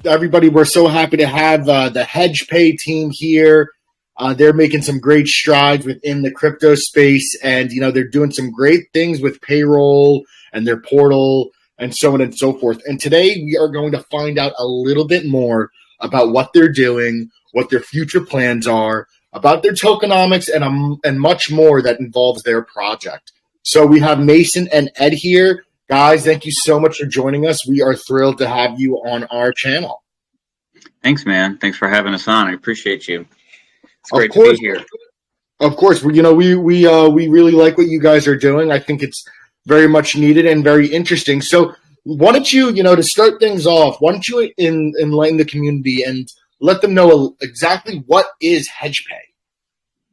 everybody, we're so happy to have the HedgePay team here. They're making some great strides within the crypto space, and they're doing some great things with payroll and their portal and so on and so forth. And today we are going to find out a little bit more about what they're doing, what their future plans are, about their tokenomics, and much more that involves their project. So we have Mason and Ed here. Guys, thank you so much for joining us. We are thrilled to have you on our channel. Thanks, man. Thanks for having us on. I appreciate you. It's great to be here. Of course, we really like what you guys are doing. I think it's very much needed and very interesting. So why don't you, to start things off, why don't you enlighten the community and let them know exactly what is HedgePay?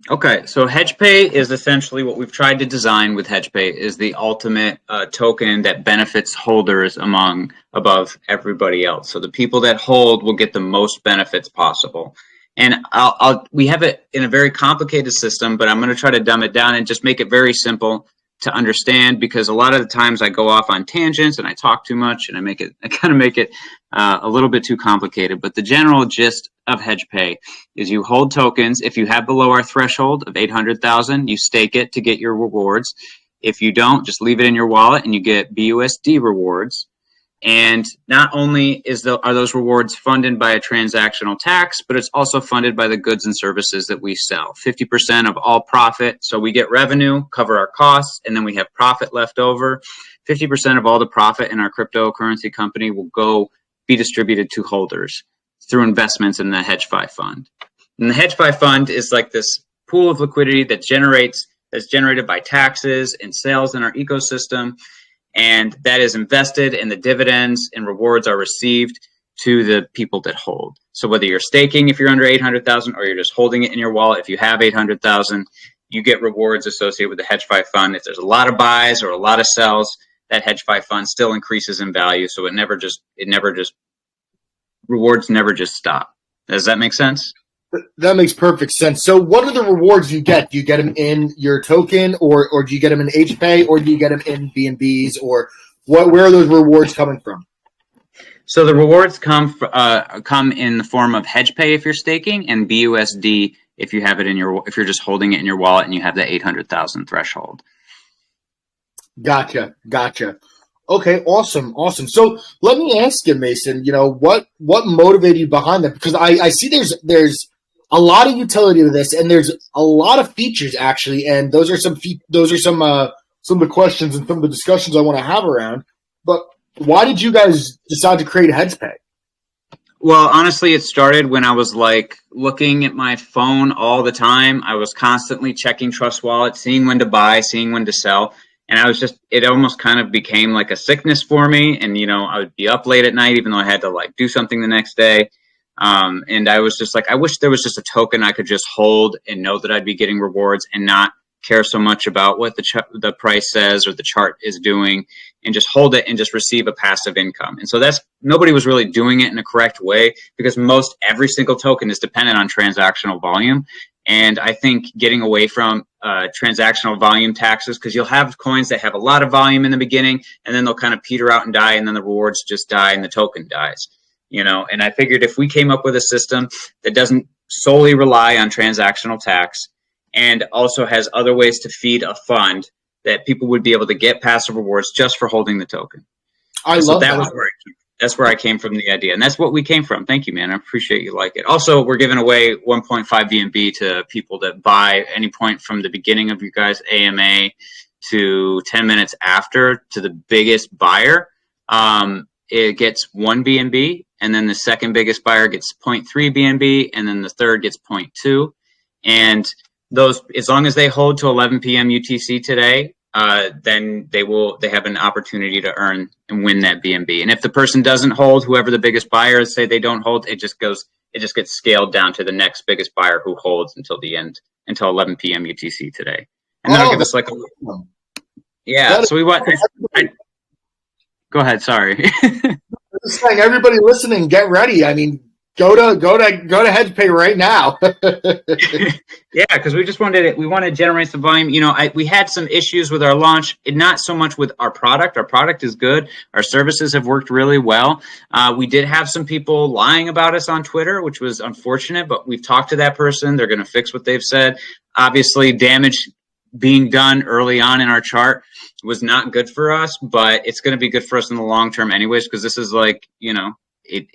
Okay, so HedgePay is essentially what we've tried to design with HedgePay is the ultimate token that benefits holders above everybody else. So the people that hold will get the most benefits possible. And we have it in a very complicated system, but I'm going to try to dumb it down and just make it very simple to understand, because a lot of the times I go off on tangents and I talk too much and I kind of make it a little bit too complicated. But the general gist of HedgePay is you hold tokens. If you have below our threshold of 800,000, you stake it to get your rewards. If you don't, just leave it in your wallet and you get BUSD rewards. And not only are those rewards funded by a transactional tax, but it's also funded by the goods and services that we sell. 50% of all profit. So we get revenue, cover our costs, and then we have profit left over. 50% of all the profit in our cryptocurrency company will be distributed to holders through investments in the HedgeFi fund. And the HedgeFi fund is like this pool of liquidity that's generated by taxes and sales in our ecosystem. And that is invested, and the dividends and rewards are received to the people that hold. So whether you're staking if you're under 800,000 or you're just holding it in your wallet, if you have 800,000, you get rewards associated with the HedgeFi fund. If there's a lot of buys or a lot of sells, that HedgeFi fund still increases in value. So rewards never just stop. Does that make sense? That makes perfect sense. So what are the rewards you get? Do you get them in your token, or do you get them in HPay, or do you get them in BNBs, or where are those rewards coming from? So the rewards come in the form of HedgePay if you're staking, and BUSD if you have it if you're just holding it in your wallet and you have the 800,000 threshold. Gotcha. Okay, awesome. So let me ask you, Mason, what motivated you behind that? Because I see there's a lot of utility to this, and there's a lot of features actually, and those are some of the questions and some of the discussions I want to have around. But why did you guys decide to create HedgePay? Well, honestly, it started when I was looking at my phone all the time. I was constantly checking Trust Wallet, seeing when to buy, seeing when to sell. And it almost kind of became like a sickness for me. And, I would be up late at night, even though I had to do something the next day. And I was just I wish there was just a token I could just hold and know that I'd be getting rewards and not care so much about what the price says or the chart is doing, and just hold it and just receive a passive income. And so nobody was really doing it in a correct way, because every single token is dependent on transactional volume. And I think getting away from transactional volume taxes, because you'll have coins that have a lot of volume in the beginning, and then they'll kind of peter out and die, and then the rewards just die and the token dies. And I figured if we came up with a system that doesn't solely rely on transactional tax and also has other ways to feed a fund, that people would be able to get passive rewards just for holding the token. That's where I came from, the idea. And that's what we came from. Thank you, man. I appreciate you like it. Also, we're giving away 1.5 BNB to people that buy any point from the beginning of you guys' AMA to 10 minutes after to the biggest buyer. It gets 1 BNB, and then the second biggest buyer gets 0.3 BNB, and then the third gets 0.2. And those, as long as they hold to 11 p.m. UTC today, then they have an opportunity to earn and win that BNB. And if the person doesn't hold, whoever the biggest buyer is, say they don't hold, it just gets scaled down to the next biggest buyer who holds until 11 p.m. UTC today. And that'll give us so we want. Go ahead. Sorry. I'm just saying, everybody listening, get ready. I mean, Go to HedgePay right now. Yeah, because we wanted to generate some volume. We had some issues with our launch, not so much with our product. Our product is good. Our services have worked really well. We did have some people lying about us on Twitter, which was unfortunate, but we've talked to that person. They're going to fix what they've said. Obviously, damage being done early on in our chart was not good for us, but it's going to be good for us in the long term anyways, because this is like,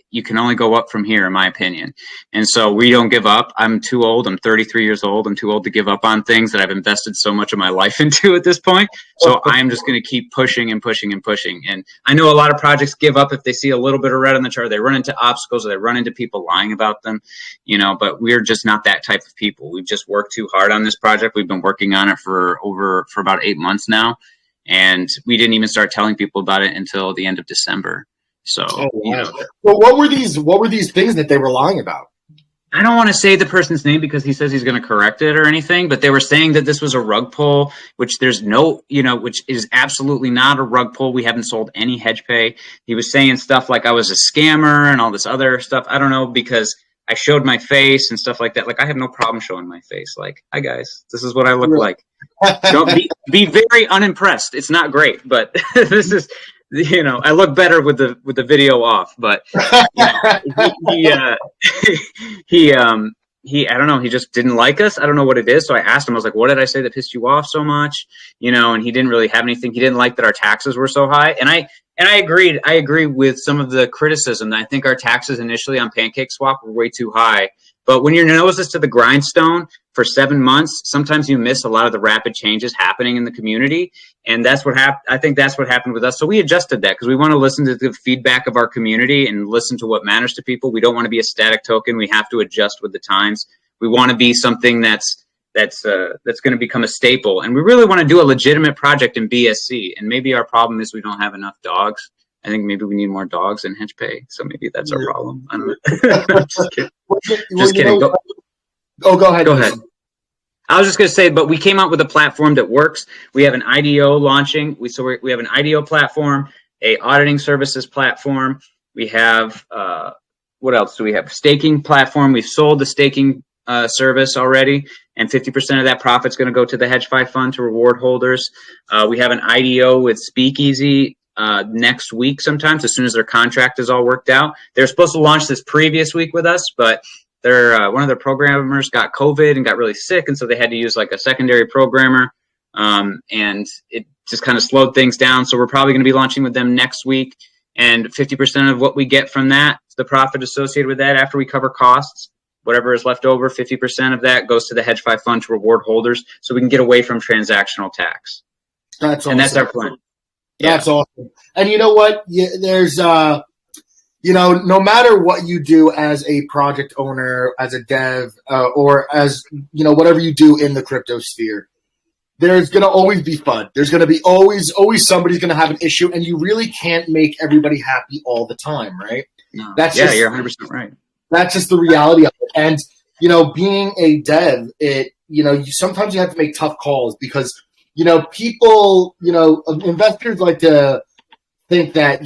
you can only go up from here, in my opinion. And so we don't give up. I'm too old. I'm 33 years old. I'm too old to give up on things that I've invested so much of my life into at this point. So I'm just going to keep pushing and pushing and pushing. And I know a lot of projects give up if they see a little bit of red on the chart. They run into obstacles or they run into people lying about them, but we're just not that type of people. We've just worked too hard on this project. We've been working on it for about 8 months now. And we didn't even start telling people about it until the end of December. So, Well, what were these things that they were lying about? I don't want to say the person's name because he says he's going to correct it or anything, but they were saying that this was a rug pull, which there's no, which is absolutely not a rug pull. We haven't sold any HedgePay. He was saying stuff like I was a scammer and all this other stuff. I don't know, because I showed my face and stuff like that. Like, I have no problem showing my face. Like, hi guys, this is what I look like. Don't be very unimpressed. It's not great, but this is, I look better with the video off, but he I don't know, he just didn't like us. I don't know what it is. So I asked him, I was like, what did I say that pissed you off so much? And he didn't really have anything. He didn't like that our taxes were so high. And I agreed. I agree with some of the criticism that I think our taxes initially on PancakeSwap were way too high. But when your nose is to the grindstone for 7 months, sometimes you miss a lot of the rapid changes happening in the community. And that's what happened. I think that's what happened with us. So we adjusted that because we want to listen to the feedback of our community and listen to what matters to people. We don't want to be a static token. We have to adjust with the times. We want to be something that's going to become a staple. And we really want to do a legitimate project in BSC. And maybe our problem is we don't have enough dogs. I think maybe we need more dogs in HedgePay. So maybe that's our problem. I don't know. Just kidding. Just kidding. Go ahead. Go ahead. I was just going to say, but we came out with a platform that works. We have an IDO launching. We have an IDO platform, a auditing services platform. We have, what else do we have? Staking platform. We've sold the staking service already, and 50% of that profit is going to go to the HedgeFi fund to reward holders. We have an IDO with Speakeasy next week sometimes, as soon as their contract is all worked out. They're supposed to launch this previous week with us, but one of their programmers got COVID and got really sick, and so they had to use like a secondary programmer, and it just kind of slowed things down. So we're probably going to be launching with them next week, and 50% of what we get from that, the profit associated with that after we cover costs, whatever is left over, 50% of that goes to the HedgeFi fund to reward holders, so we can get away from transactional tax. That's awesome. And that's our plan. That's awesome. And you know what? There's, no matter what you do as a project owner, as a dev, or as, whatever you do in the crypto sphere, there's going to always be fun. There's going to be always somebody's going to have an issue, and you really can't make everybody happy all the time, right? No. You're 100% right. That's just the reality of it. And, being a dev, sometimes you have to make tough calls because, people, investors like to think that,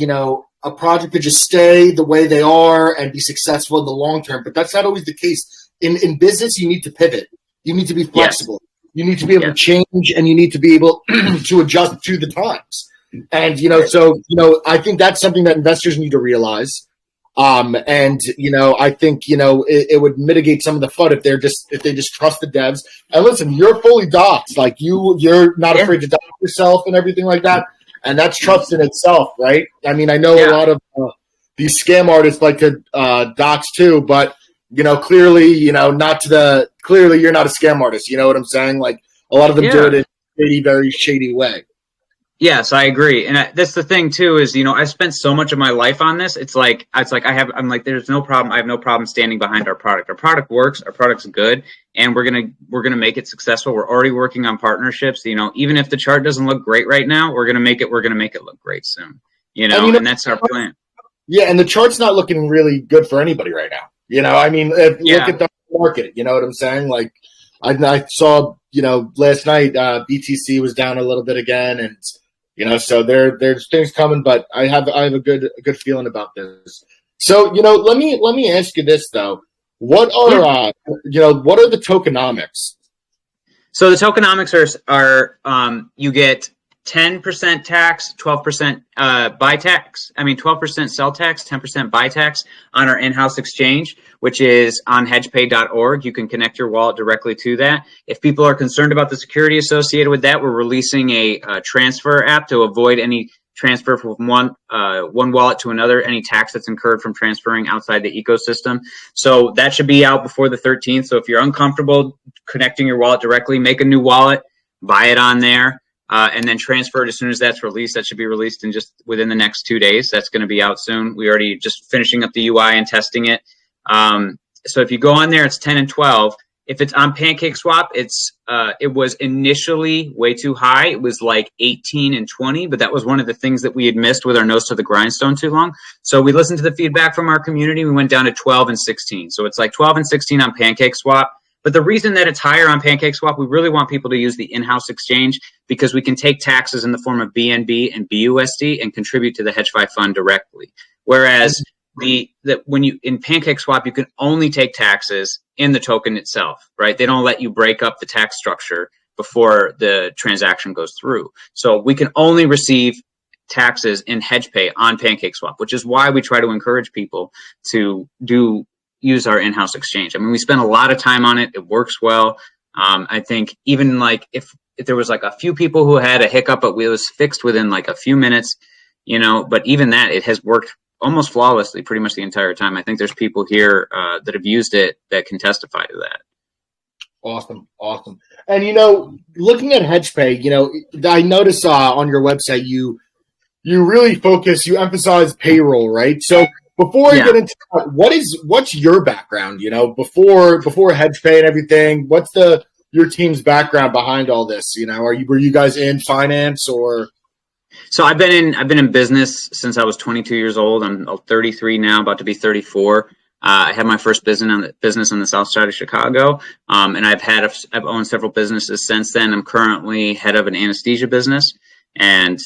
a project could just stay the way they are and be successful in the long term. But that's not always the case. In business, you need to pivot. You need to be flexible. Yes. You need to be able to change, and you need to be able to adjust to the times. And, I think that's something that investors need to realize. I think, it would mitigate some of the FUD if they just trust the devs. And listen, you're fully doxed. Like you're not afraid to dox yourself and everything like that. And that's trust in itself, right? I mean, I know a lot of these scam artists like to dox too, but clearly, you're not a scam artist. You know what I'm saying? Like a lot of them do it in a very, very shady way. Yes, I agree. And that's the thing too, is, I've spent so much of my life on this. There's no problem. I have no problem standing behind our product. Our product works. Our product's good, and we're going to make it successful. We're already working on partnerships. Even if the chart doesn't look great right now, we're going to make it look great soon, and that's our plan. Yeah. And the chart's not looking really good for anybody right now. Look at the market, you know what I'm saying? Like I saw, last night, BTC was down a little bit again, and, so there's things coming, but I have a good feeling about this. So, let me ask you this though. What are what are the tokenomics? So the tokenomics are you get 10% tax, 12% buy tax. 12% sell tax, 10% buy tax on our in-house exchange, which is on hedgepay.org. You can connect your wallet directly to that. If people are concerned about the security associated with that, we're releasing a transfer app to avoid any transfer from one wallet to another, any tax that's incurred from transferring outside the ecosystem. So that should be out before the 13th. So if you're uncomfortable connecting your wallet directly, make a new wallet, buy it on there. And then transfer it as soon as that's released. That should be released in just within the next 2 days. That's going to be out soon. We already just finishing up the UI and testing it. So if you go on there, it's 10 and 12. If it's on PancakeSwap, it was initially way too high. It was like 18 and 20, but that was one of the things that we had missed with our nose to the grindstone too long. So we listened to the feedback from our community. We went down to 12 and 16. So it's like 12 and 16 on PancakeSwap. But the reason that it's higher on PancakeSwap, we really want people to use the in-house exchange because we can take taxes in the form of BNB and BUSD and contribute to the HedgeFi fund directly. Whereas when you in PancakeSwap, you can only take taxes in the token itself, right? They don't let you break up the tax structure before the transaction goes through. So we can only receive taxes in HedgePay on PancakeSwap, which is why we try to encourage people to use our in-house exchange. We spend a lot of time on it. It works well. I think even like if there was like a few people who had a hiccup, but it was fixed within like a few minutes, but even that, it has worked almost flawlessly pretty much the entire time. I think there's people here that have used it that can testify to that. Awesome. And, looking at HedgePay, I noticed on your website, you really you emphasize payroll, right? So before I get into that, what's your background, before HedgePay and everything, what's your team's background behind all this? Were you guys in finance or? So I've been in business since I was 22 years old. I'm 33 now, about to be 34. I had my first business on the south side of Chicago, and I've owned several businesses since then. I'm currently head of an anesthesia business, and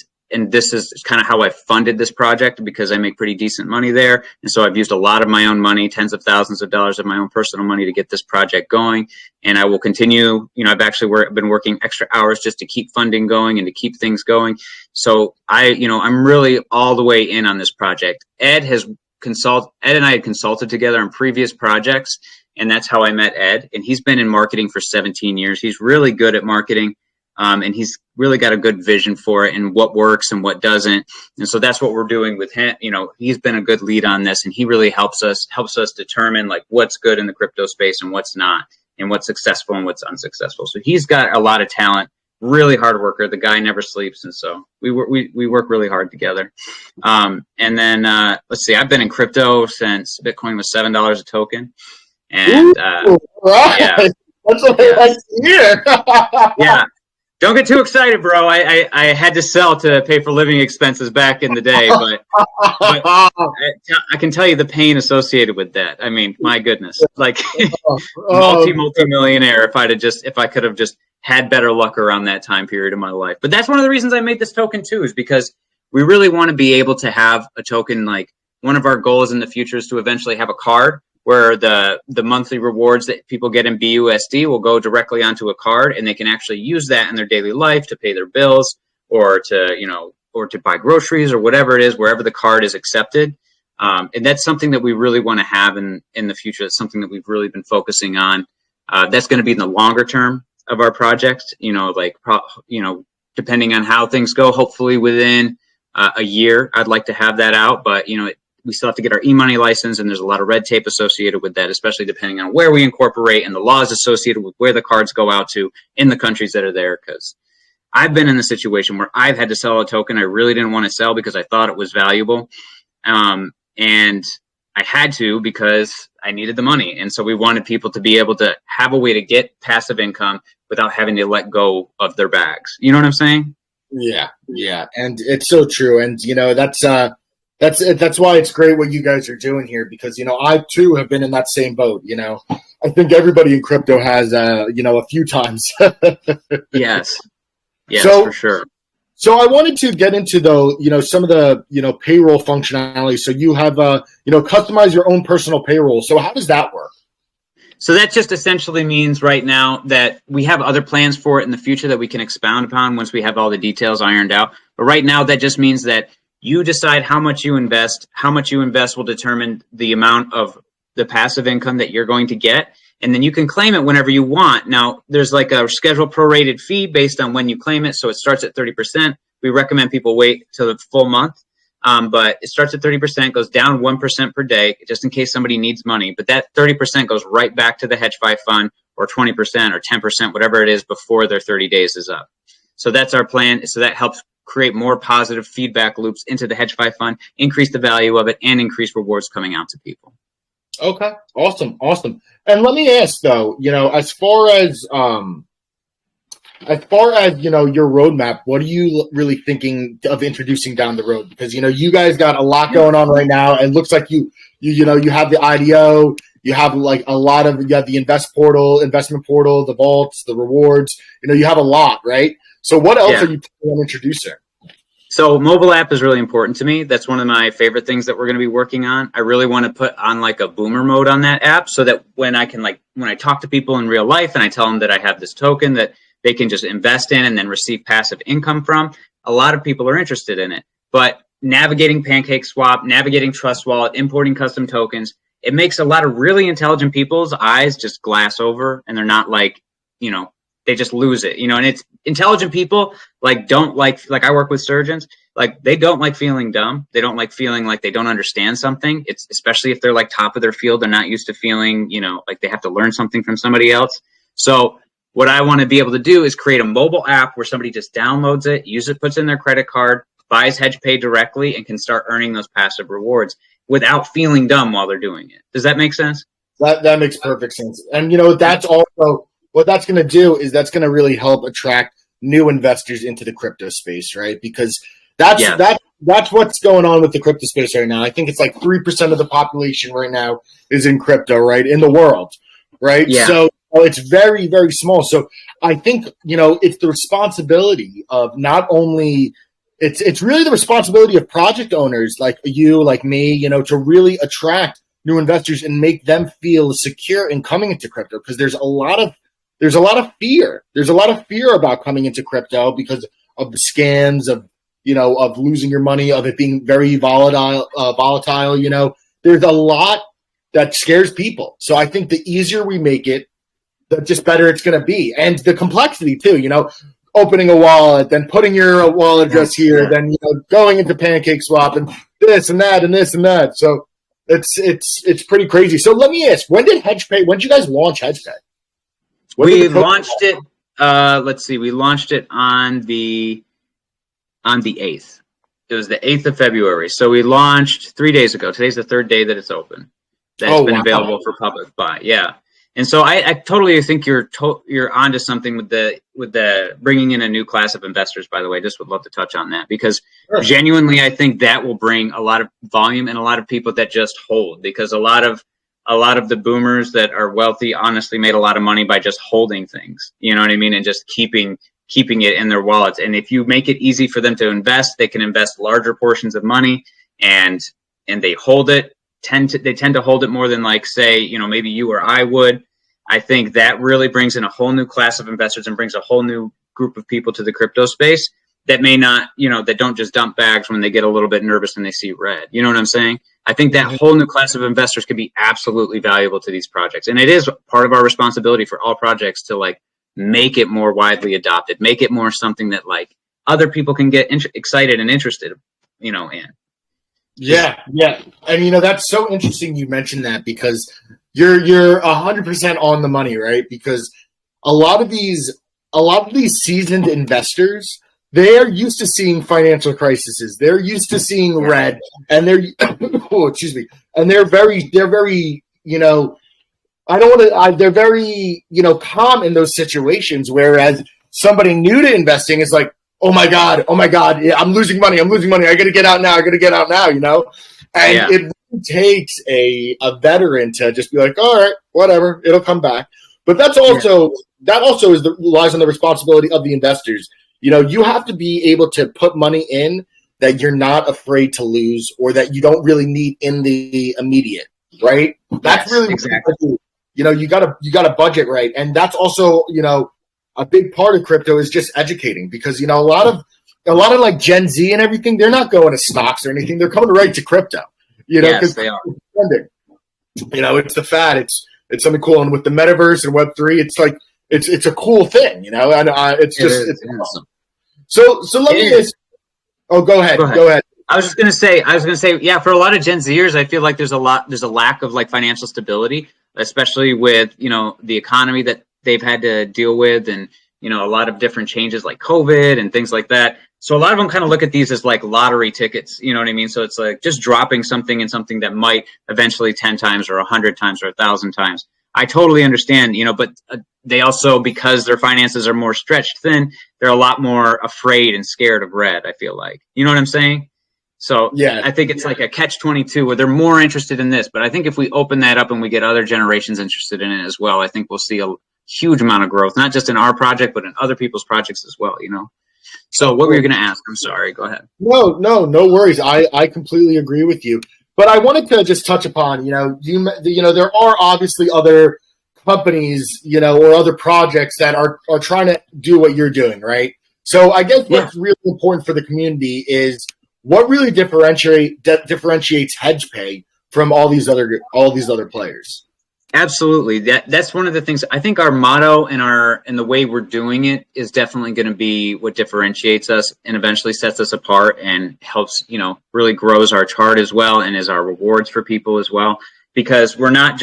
this is kind of how I funded this project because I make pretty decent money there. And so I've used a lot of my own money, tens of thousands of dollars of my own personal money to get this project going. And I will continue. I've actually been working extra hours just to keep funding going and to keep things going. So I'm really all the way in on this project. Ed and I had consulted together on previous projects, and that's how I met Ed. And he's been in marketing for 17 years. He's really good at marketing. And he's really got a good vision for it and what works and what doesn't. And so that's what we're doing with him. He's been a good lead on this, and he really helps us determine like what's good in the crypto space and what's not, and what's successful and what's unsuccessful. So he's got a lot of talent, really hard worker. The guy never sleeps. And so we work really hard together. And then let's see, I've been in crypto since Bitcoin was $7 a token. And right. Yeah. That's what I like to hear. Yeah. Don't get too excited, bro. I had to sell to pay for living expenses back in the day, but I can tell you the pain associated with that. My goodness, like multi-millionaire if I could have just had better luck around that time period of my life. But that's one of the reasons I made this token too, is because we really want to be able to have a token. Like one of our goals in the future is to eventually have a card where the monthly rewards that people get in BUSD will go directly onto a card, and they can actually use that in their daily life to pay their bills or to buy groceries or whatever it is, wherever the card is accepted. And that's something that we really want to have in the future. That's something that we've really been focusing on. That's going to be in the longer term of our project, depending on how things go, hopefully within a year, I'd like to have that out. But, we still have to get our e-money license, and there's a lot of red tape associated with that, especially depending on where we incorporate and the laws associated with where the cards go out to in the countries that are there. Because I've been in the situation where I've had to sell a token I really didn't want to sell because I thought it was valuable. And I had to because I needed the money. And so we wanted people to be able to have a way to get passive income without having to let go of their bags. You know what I'm saying? Yeah. And it's so true. And, that's why it's great what you guys are doing here, because, I too have been in that same boat. I think everybody in crypto has, a few times. Yes, so, for sure. So I wanted to get into some of the, payroll functionality. So you have, customize your own personal payroll. So how does that work? So that just essentially means right now that we have other plans for it in the future that we can expound upon once we have all the details ironed out. But right now, that just means that you decide how much you invest. How much you invest will determine the amount of the passive income that you're going to get. And then you can claim it whenever you want. Now, there's like a scheduled prorated fee based on when you claim it. So it starts at 30%. We recommend people wait till the full month. But it starts at 30%, goes down 1% per day, just in case somebody needs money. But that 30% goes right back to the HedgeFi fund, or 20% or 10%, whatever it is, before their 30 days is up. So that's our plan. So that helps create more positive feedback loops into the HedgeFi fund, increase the value of it, and increase rewards coming out to people. Okay, awesome. And let me ask though, as far as your roadmap, what are you really thinking of introducing down the road? Because you guys got a lot going on right now. It looks like you have the IDO, you have like you have the investment portal, the vaults, the rewards. You have a lot, right? So what else are you planning on introducing? So mobile app is really important to me. That's one of my favorite things that we're going to be working on. I really want to put on like a boomer mode on that app so that when I talk to people in real life and I tell them that I have this token that they can just invest in and then receive passive income from, a lot of people are interested in it. But navigating PancakeSwap, navigating Trust Wallet, importing custom tokens, it makes a lot of really intelligent people's eyes just glass over, and they're not like, they just lose it, and it's intelligent people don't like I work with surgeons, they don't like feeling dumb. They don't like feeling like they don't understand something. It's especially if they're like top of their field, they're not used to feeling, like they have to learn something from somebody else. So what I want to be able to do is create a mobile app where somebody just downloads it, puts in their credit card, buys HedgePay directly, and can start earning those passive rewards without feeling dumb while they're doing it. Does that make sense? That makes perfect sense. And that's also what that's going to do is that's going to really help attract new investors into the crypto space, right? Because that's what's going on with the crypto space right now. I think it's like 3% of the population right now is in crypto, right? In the world, right? Yeah. So it's very, very small. So I think, it's the responsibility of not only it's really the responsibility of project owners like you, like me, to really attract new investors and make them feel secure in coming into crypto, because there's a lot of fear. There's a lot of fear about coming into crypto because of the scams, of losing your money, of it being very volatile. There's a lot that scares people. So I think the easier we make it, the just better it's going to be. And the complexity too, opening a wallet, then putting your wallet address here, then, going into PancakeSwap and this and that and this and that. So it's pretty crazy. So let me ask, when did you guys launch HedgePay? We launched it. Let's see. We launched it on the 8th. It was the 8th of February. So we launched 3 days ago. Today's the third day that it's open. That's been available for public buy. Yeah. And so I totally think you're onto something with the bringing in a new class of investors. By the way, just would love to touch on that because genuinely, I think that will bring a lot of volume and a lot of people that just hold, because a lot of the boomers that are wealthy honestly made a lot of money by just holding things, you know what I mean? And just keeping it in their wallets. And if you make it easy for them to invest, they can invest larger portions of money and they hold it. They tend to hold it more than maybe you or I would. I think that really brings in a whole new class of investors and brings a whole new group of people to the crypto space that may not, that don't just dump bags when they get a little bit nervous and they see red. You know what I'm saying? I think that whole new class of investors could be absolutely valuable to these projects. And it is part of our responsibility for all projects to make it more widely adopted, make it more something that other people can get excited and interested, in. Yeah. And that's so interesting you mentioned that, because you're 100% on the money, right? Because a lot of these seasoned investors, they are used to seeing financial crises. They're used to seeing red, and they're and they're very they're very calm in those situations, whereas somebody new to investing is like, oh my God, I'm losing money. I got to get out now. And it really takes a veteran to just be like, all right, whatever, it'll come back. But that also lies on the responsibility of the investors. you have to be able to put money in that you're not afraid to lose or that you don't really need in the immediate, right? That's really exactly. You gotta budget right. And that's also, a big part of crypto is just educating because, a lot of like Gen Z and everything, they're not going to stocks or anything. They're coming right to crypto, Yes, they are. It's the fad. It's something cool. And with the metaverse and Web3, it's like, it's a cool thing, and it's awesome. So let me ask. Oh, go ahead. Go ahead. I was gonna say, yeah, for a lot of Gen Zers, I feel like there's a lack of like financial stability, especially with, the economy that they've had to deal with and, a lot of different changes like COVID and things like that. So a lot of them kind of look at these as like lottery tickets, you know what I mean? So it's like just dropping something in something that might eventually 10 times or 100 times or 1,000 times. I totally understand, but they also, because their finances are more stretched thin, they're a lot more afraid and scared of red, I feel like. You know what I'm saying? So yeah, I think it's like a catch-22 where they're more interested in this. But I think if we open that up and we get other generations interested in it as well, I think we'll see a huge amount of growth, not just in our project, but in other people's projects as well, So what were you going to ask? I'm sorry. Go ahead. No worries. I completely agree with you. But I wanted to just touch upon, there are obviously other companies, or other projects that are trying to do what you're doing, right? So I guess what's really important for the community is what really differentiates HedgePay from all these other players. Absolutely. That's one of the things. I think our motto and the way we're doing it is definitely going to be what differentiates us and eventually sets us apart and helps, really grows our chart as well and is our rewards for people as well. Because we're not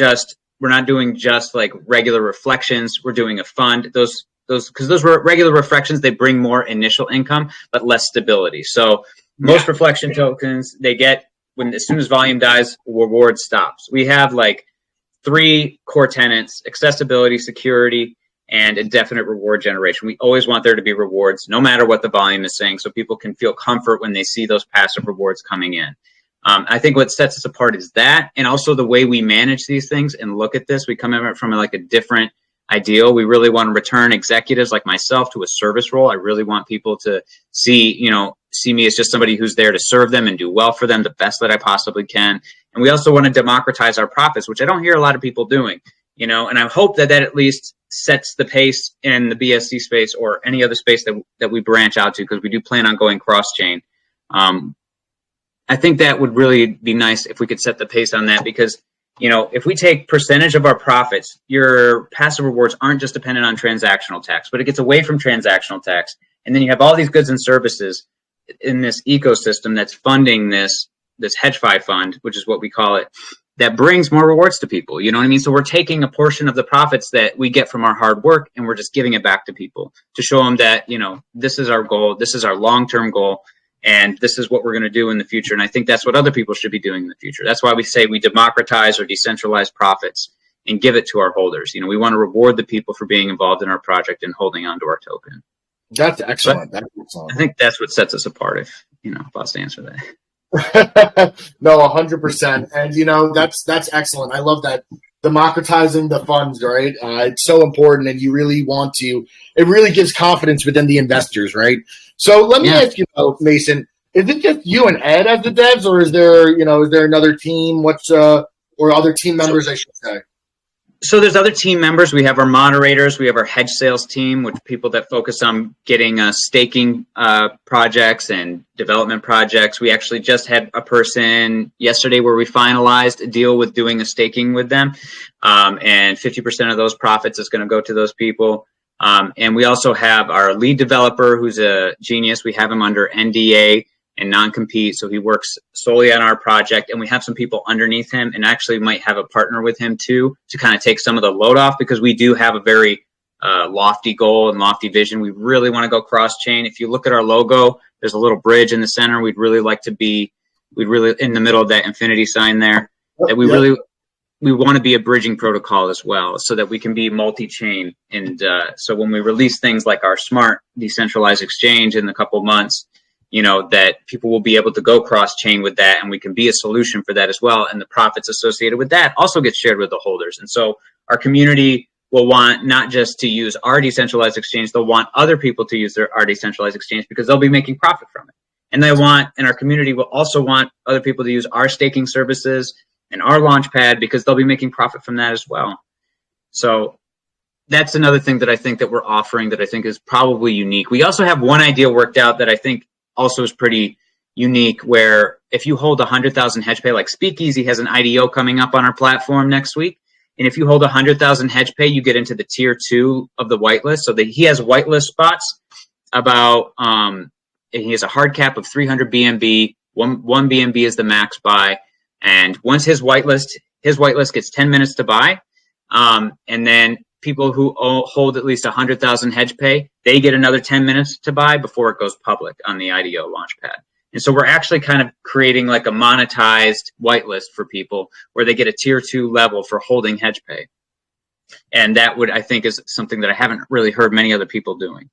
doing just like regular reflections. We're doing a fund. Those regular reflections, they bring more initial income but less stability. So most reflection tokens, they get as soon as volume dies, reward stops. We have like 3 core tenets: accessibility, security, and indefinite reward generation. We always want there to be rewards, no matter what the volume is saying, so people can feel comfort when they see those passive rewards coming in. I think what sets us apart is that, and also the way we manage these things and look at this. We come at it from like a different ideal. We really want to return executives like myself to a service role. I really want people to see me as just somebody who's there to serve them and do well for them the best that I possibly can. And we also want to democratize our profits, which I don't hear a lot of people doing, and I hope that at least sets the pace in the BSC space or any other space that we branch out to, because we do plan on going cross-chain. I think that would really be nice if we could set the pace on that, because, if we take percentage of our profits, your passive rewards aren't just dependent on transactional tax, but it gets away from transactional tax. And then you have all these goods and services in this ecosystem that's funding this HedgeFi fund, which is what we call it, that brings more rewards to people. You know what I mean? So we're taking a portion of the profits that we get from our hard work and we're just giving it back to people to show them that, this is our goal, this is our long-term goal, and this is what we're going to do in the future. And I think that's what other people should be doing in the future. That's why we say we democratize or decentralize profits and give it to our holders. We want to reward the people for being involved in our project and holding onto our token. That's excellent. That's excellent. I think that's what sets us apart, if I was to answer that. No, 100%. And, that's excellent. I love that. Democratizing the funds, right? It's so important, and you really want to. It really gives confidence within the investors, right? So let me ask you, Mason, is it just you and Ed as the devs, or is there another team? Or other team members, I should say? So there's other team members. We have our moderators. We have our hedge sales team, which people that focus on getting staking projects and development projects. We actually just had a person yesterday where we finalized a deal with doing a staking with them. And 50% of those profits is going to go to those people. And we also have our lead developer, who's a genius. We have him under NDA and non-compete, so he works solely on our project, and we have some people underneath him, and actually might have a partner with him too to kind of take some of the load off, because we do have a very lofty goal and lofty vision. We really want to go cross-chain. If you look at our logo, there's a little bridge in the center. We'd really in the middle of that infinity sign there, that we want to be a bridging protocol as well, so that we can be multi-chain. And so when we release things like our smart decentralized exchange in a couple of months, that people will be able to go cross-chain with that, and we can be a solution for that as well. And the profits associated with that also get shared with the holders. And so our community will want not just to use our decentralized exchange, they'll want other people to use our decentralized exchange because they'll be making profit from it. And our community will also want other people to use our staking services and our launchpad because they'll be making profit from that as well. So that's another thing that I think that we're offering that I think is probably unique. We also have one idea worked out that I think also is pretty unique, where if you hold 100,000 HedgePay, like Speakeasy has an IDO coming up on our platform next week. And if you hold 100,000 HedgePay, you get into the tier 2 of the whitelist. So that he has whitelist spots about, he has a hard cap of 300 BNB. One BNB is the max buy. And once his whitelist gets 10 minutes to buy. And then people who hold at least 100,000 HedgePay, they get another 10 minutes to buy before it goes public on the IDO launchpad. And so we're actually kind of creating like a monetized whitelist for people where they get a tier 2 level for holding HedgePay. And that I think is something that I haven't really heard many other people doing.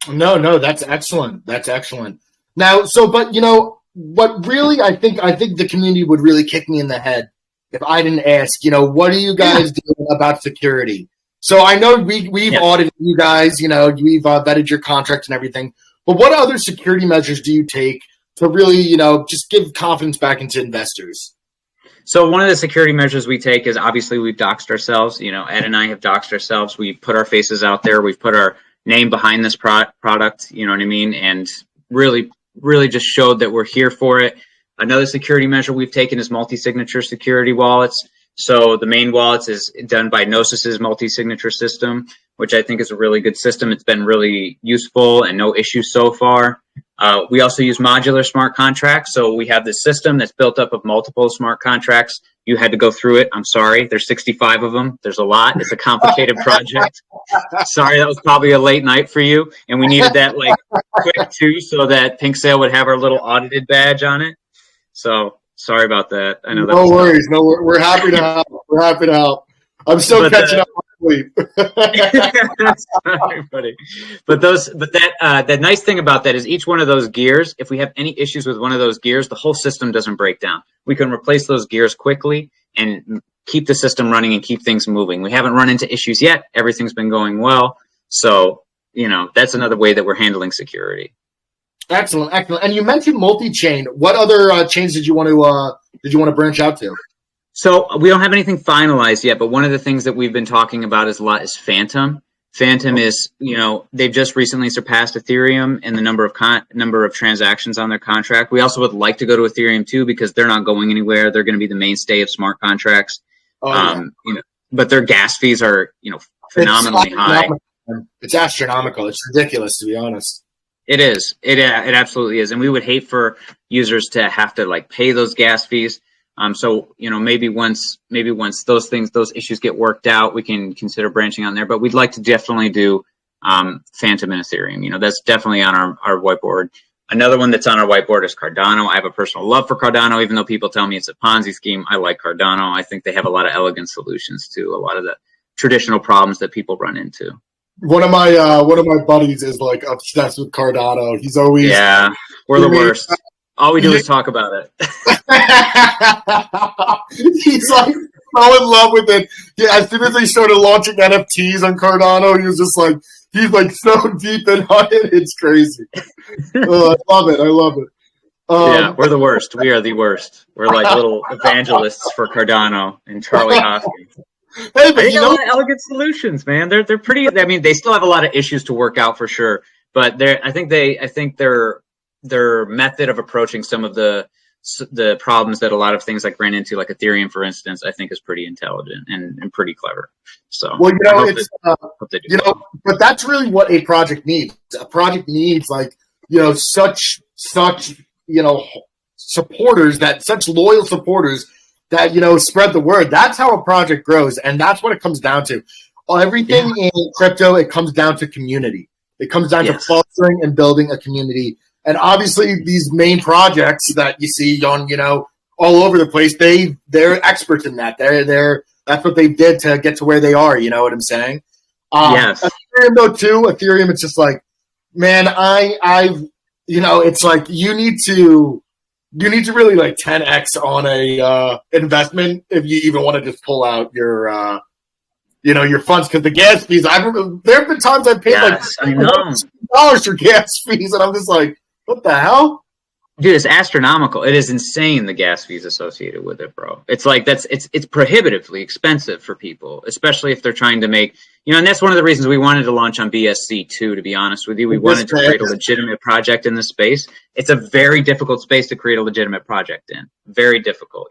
No, that's excellent. That's excellent. Now, but what really I think the community would really kick me in the head if I didn't ask, what are you guys doing about security? So I know we've audited you guys, we've vetted your contract and everything, but what other security measures do you take to really, just give confidence back into investors? So one of the security measures we take is obviously we've doxed ourselves. Ed and I have doxed ourselves. We've put our faces out there. We've put our name behind this product, you know what I mean? And really, really just showed that we're here for it. Another security measure we've taken is multi-signature security wallets. So the main wallets is done by Gnosis's multi-signature system, which I think is a really good system. It's been really useful and no issues so far. We also use modular smart contracts. So we have this system that's built up of multiple smart contracts. You had to go through it. I'm sorry. There's 65 of them. There's a lot. It's a complicated project. Sorry, that was probably a late night for you. And we needed that like quick too, so that Pink Sale would have our little audited badge on it. So sorry about that. I know that. No worries. No, we're happy to help. We're happy to help. I'm still catching up on sleep. Sorry, buddy. But that nice thing about that is each one of those gears, if we have any issues with one of those gears, the whole system doesn't break down. We can replace those gears quickly and keep the system running and keep things moving. We haven't run into issues yet. Everything's been going well. So, that's another way that we're handling security. Excellent. And you mentioned multi-chain. What other chains did you want to branch out to? So we don't have anything finalized yet, but one of the things that we've been talking about is Phantom. Phantom is, they've just recently surpassed Ethereum in the number of transactions on their contract. We also would like to go to Ethereum too because they're not going anywhere. They're going to be the mainstay of smart contracts. But their gas fees are, phenomenally high. It's astronomical. It's ridiculous, to be honest. It is. It absolutely is. And we would hate for users to have to pay those gas fees. So, maybe once those issues get worked out, we can consider branching on there. But we'd like to definitely do Phantom and Ethereum. That's definitely on our whiteboard. Another one that's on our whiteboard is Cardano. I have a personal love for Cardano, even though people tell me it's a Ponzi scheme. I like Cardano. I think they have a lot of elegant solutions to a lot of the traditional problems that people run into. One of my buddies is obsessed with Cardano. He's always we're the worst. All we do is talk about it. He's so in love with it. Yeah, as soon as they started launching NFTs on Cardano, he was just he's so deep in on it. It's crazy. I love it. We're the worst. We are the worst. We're like little evangelists for Cardano and Charlie Hoskins. Hey, but they got a lot of elegant solutions, man. They're pretty. I mean, they still have a lot of issues to work out for sure, but I think their method of approaching some of the problems that a lot of things ran into, like Ethereum, for instance, I think is pretty intelligent and pretty clever. So, well, but that's really what a project needs. A project needs such supporters, such loyal supporters that spread the word. That's how a project grows, and that's what it comes down to. Everything in crypto, it comes down to community. It comes down to fostering and building a community. And obviously, these main projects that you see on all over the place, they're experts in that. That's what they did to get to where they are. You know what I'm saying? Yes. Ethereum though too. Ethereum, it's just man, it's you need to really 10x on a investment if you even want to just pull out your your funds, because the gas fees. There have been times I paid I know. $dollars for gas fees, and I'm just like, what the hell? Dude, it's astronomical. It is insane, the gas fees associated with it, bro. It's like it's prohibitively expensive for people, especially if they're trying to make, and that's one of the reasons we wanted to launch on BSC too, to be honest with you. We wanted to create a legitimate project in this space. It's a very difficult space to create a legitimate project in. Very difficult,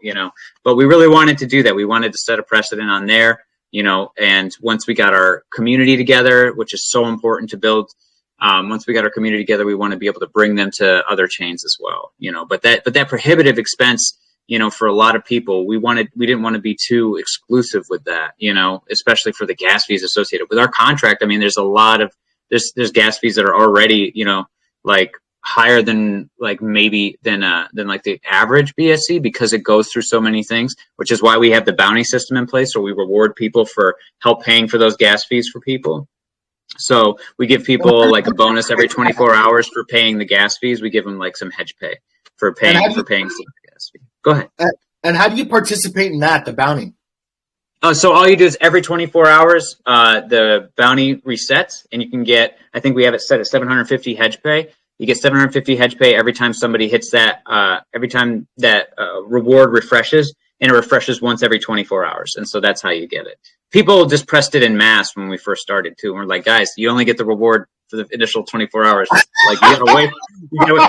But we really wanted to do that. We wanted to set a precedent on there, and once we got our community together, which is so important to build. Once we got our community together, we want to be able to bring them to other chains as well, but that prohibitive expense, for a lot of people, we didn't want to be too exclusive with that, especially for the gas fees associated with our contract. I mean, there's a lot of, there's gas fees that are already, like higher than like maybe than like the average BSC, because it goes through so many things, which is why we have the bounty system in place. So we reward people for help paying for those gas fees for people. So we give people like a bonus every 24 hours for paying the gas fees. We give them like some hedge pay for paying some gas fee. Go ahead. And how do you participate in that, the bounty? So all you do is every 24 hours, the bounty resets, and you can get, I think we have it set at 750 hedge pay. You get 750 hedge pay every time somebody hits that, every time that reward refreshes, and it refreshes once every 24 hours. And so that's how you get it. People just pressed it in mass when we first started too. And we're like, guys, you only get the reward for the initial 24 hours. Like, you gotta wait.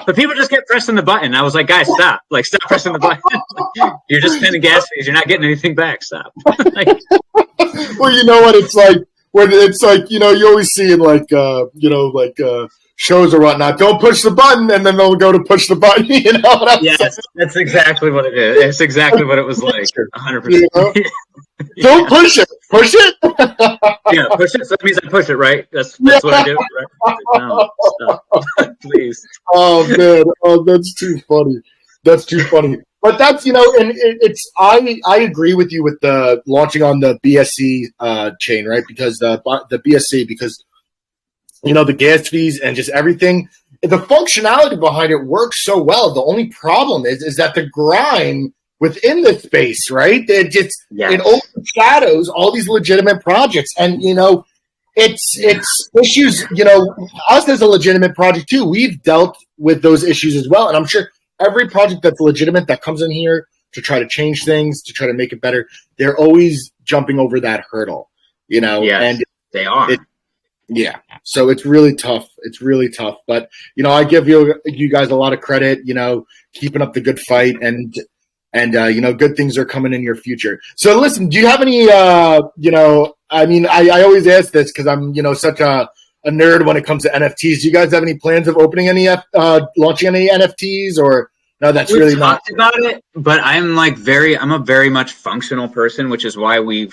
But people just kept pressing the button. I was like, guys, stop. Like, stop pressing the button. You're just spending gas fees. You're not getting anything back. Stop. Like, well, you know what it's like when it's like, you always see in like, shows or whatnot. Don't push the button, and then they'll go to push the button. Yes, that's exactly what it is. It's exactly what it was like. 100%. Don't push it. Push it. Yeah, push it. So that means I push it, right? That's what I do. Right? No, stop. Please. Oh man, that's too funny. That's too funny. But that's and I agree with you with the launching on the BSC chain, right? Because the BSC, because the gas fees and just everything, the functionality behind it works so well. The only problem is that the grind within the space, right? It overshadows all these legitimate projects, and it's issues. Us as a legitimate project too, we've dealt with those issues as well, and I'm sure every project that's legitimate that comes in here to try to change things, to try to make it better, they're always jumping over that hurdle. And they are. Yeah, so it's really tough. It's really tough, but I give you guys a lot of credit. Keeping up the good fight, and good things are coming in your future. So listen, do you have any? I always ask this because I'm such a nerd when it comes to NFTs. Do you guys have any plans of opening any launching any NFTs, or no? That's really not about it. But I'm a very much functional person, which is why we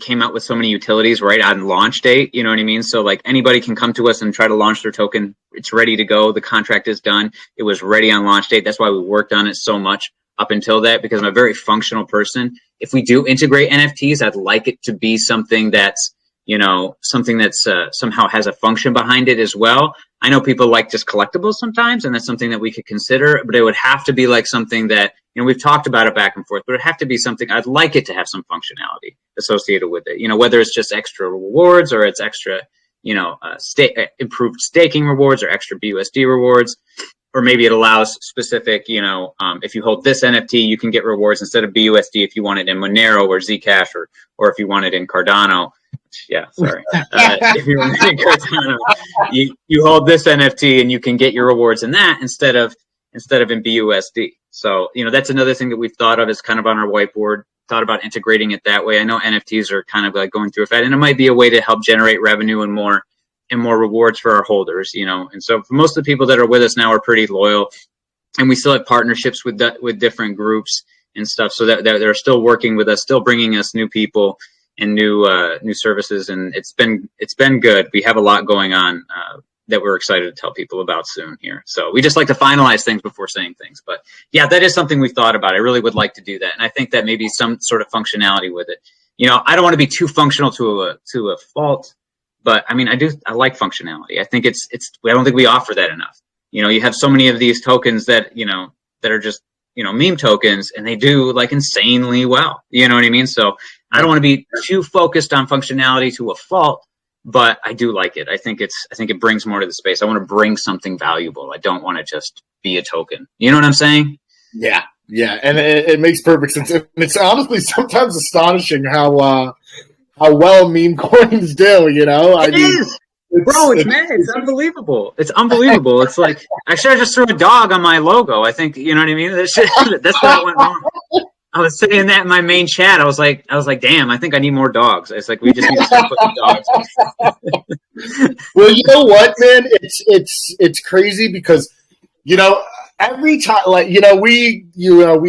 came out with so many utilities right on launch date. You know what I mean? So like anybody can come to us and try to launch their token. It's ready to go. The contract is done. It was ready on launch date. That's why we worked on it so much up until that, because I'm a very functional person. If we do integrate NFTs, I'd like it to be something that's, somehow has a function behind it as well. I know people like just collectibles sometimes, and that's something that we could consider, but it would have to be like something that, we've talked about it back and forth, but it'd have to be something, I'd like it to have some functionality associated with it, whether it's just extra rewards or it's extra, improved staking rewards or extra BUSD rewards. Or maybe it allows specific, if you hold this NFT, you can get rewards instead of BUSD if you want it in Monero or Zcash, or if you want it in Cardano. Yeah, sorry. If you want it in Cardano, you hold this NFT and you can get your rewards in that instead of in BUSD. So, that's another thing that we've thought of as kind of on our whiteboard, thought about integrating it that way. I know NFTs are kind of like going through a fad, and it might be a way to help generate revenue and more rewards for our holders, And so for most of the people that are with us now are pretty loyal, and we still have partnerships with different groups and stuff, so that they're still working with us, still bringing us new people and new services, and it's been good. We have a lot going on that we're excited to tell people about soon here. So we just like to finalize things before saying things, but yeah, that is something we've thought about. I really would like to do that, and I think that maybe some sort of functionality with it. I don't want to be too functional to a fault. But I mean, I like functionality. I think I don't think we offer that enough. You have so many of these tokens that, that are just, meme tokens, and they do like insanely well. You know what I mean? So I don't want to be too focused on functionality to a fault, but I do like it. I think it brings more to the space. I want to bring something valuable. I don't want to just be a token. You know what I'm saying? Yeah, yeah, and it makes perfect sense. It's honestly sometimes astonishing how well meme coins do. You know, It is. Bro, it's unbelievable. It's unbelievable. It's like I should have just threw a dog on my logo. I think you know what I mean. That's what went wrong. I was saying that in my main chat. I was like, damn, I think I need more dogs. It's like we just need to start putting dogs. Well, you know what, man? It's crazy because every time, like we